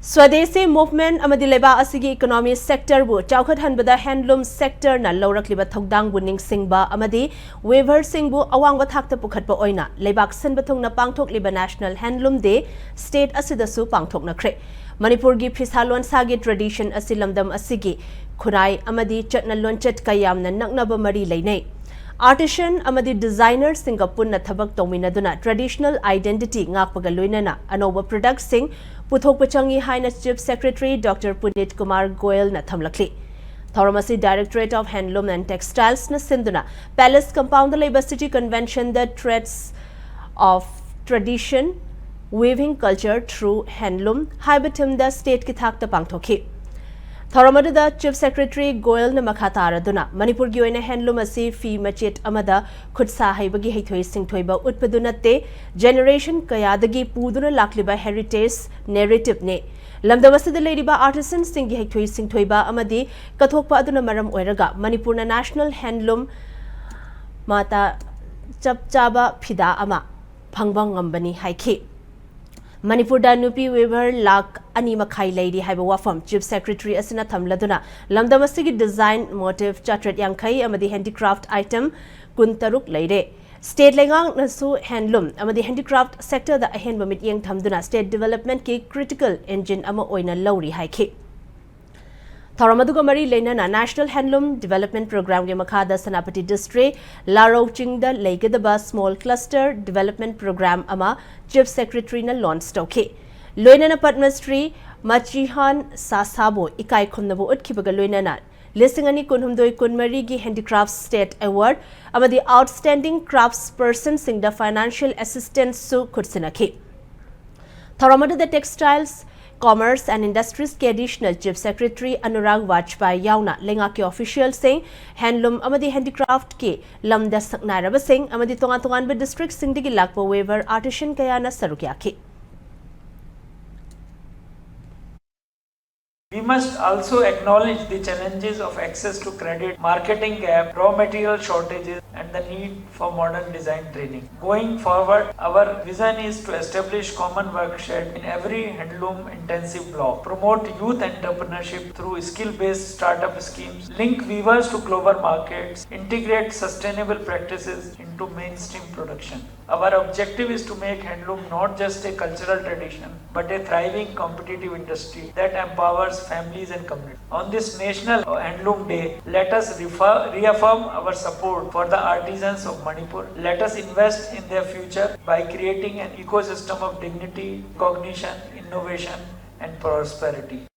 Swadeshi movement amadi leba asigi economy sector bu chawkhat hanbada handloom sector na lawrakliba thogdang bu ningsingba amadi weaver singbu awangba thakta pukhatpa oina lebak sinba thungna pangthokliba national handloom day state asidasu pangthoknakre Manipur gi phisalon sagi tradition asilamdam asigi khunai amadi chatna lonchat kayamna naknaba mari leinai Artisan amadi designer singa punna thabak tawminaduna traditional identity ngakpaga loinana anoba product sing puthokpa changi haina Chief Secretary Dr. Punit Kumar Goyal na thamlakli Thoramasi Directorate of Handloom and Textiles na sinduna Palace Compound Labor City Convention the threads of tradition weaving culture through handloom haibatim the state ki thakta pangthokhi Thoramada Chief Secretary Goyal na makataraduna Manipur gi oina handloom asi fi machet amada khutsa haibagi heithoi singthoiba utpadunate generation kayadagi puduna lakliba heritage narrative ne lamdawasida lediba artisan singi heithoi singthoiba amadi kathokpa aduna maram oiraga Manipur na national handloom mata chapchaba phida ama phangbang ngambani haikhi Manipur da nupi weaver lak ani makhai lady haiba wafam Chief Secretary asina thamladuna lamdamasigi design motive chatret yankhai amadi handicraft item kuntaruk leire state lengang nasu handloom amadi handicraft sector da ahenba mit yeng thamduna state development ki critical engine ama oina lawri haikhi Thoramadu Mari Lenana National Handloom Development Program ge makhada Sanapati District Larochinda Legadaba Small Cluster Development Program ama Chief Secretary na launch tauke Loinana Padmastri Machihan Sasabo ikai khomnabu utkibaga loinana Lisingani kunhumdoi kunmari gi Handicrafts State Award ama the outstanding craftsperson singda financial assistance su kursinaki Thoramadu the Textiles Commerce and Industries के Additional Chief Secretary Anurag Vajpayee yauna lenga के official sing handloom amadi handicraft के lamda saknairaba sing amadi tongan be district sing digi lakpa weaver artisan kayana sarukyaki We must also acknowledge the challenges of access to credit, marketing gap, raw material shortages, and the need for modern design training. Going forward, our vision is to establish common workshed in every handloom intensive block, promote youth entrepreneurship through skill-based startup schemes, link weavers to global markets, integrate sustainable practices into mainstream production. Our objective is to make handloom not just a cultural tradition, but a thriving competitive industry that empowers families and communities. On this National Handloom Day, let us reaffirm our support for the artisans of Manipur. Let us invest in their future by creating an ecosystem of dignity, recognition, innovation, and prosperity.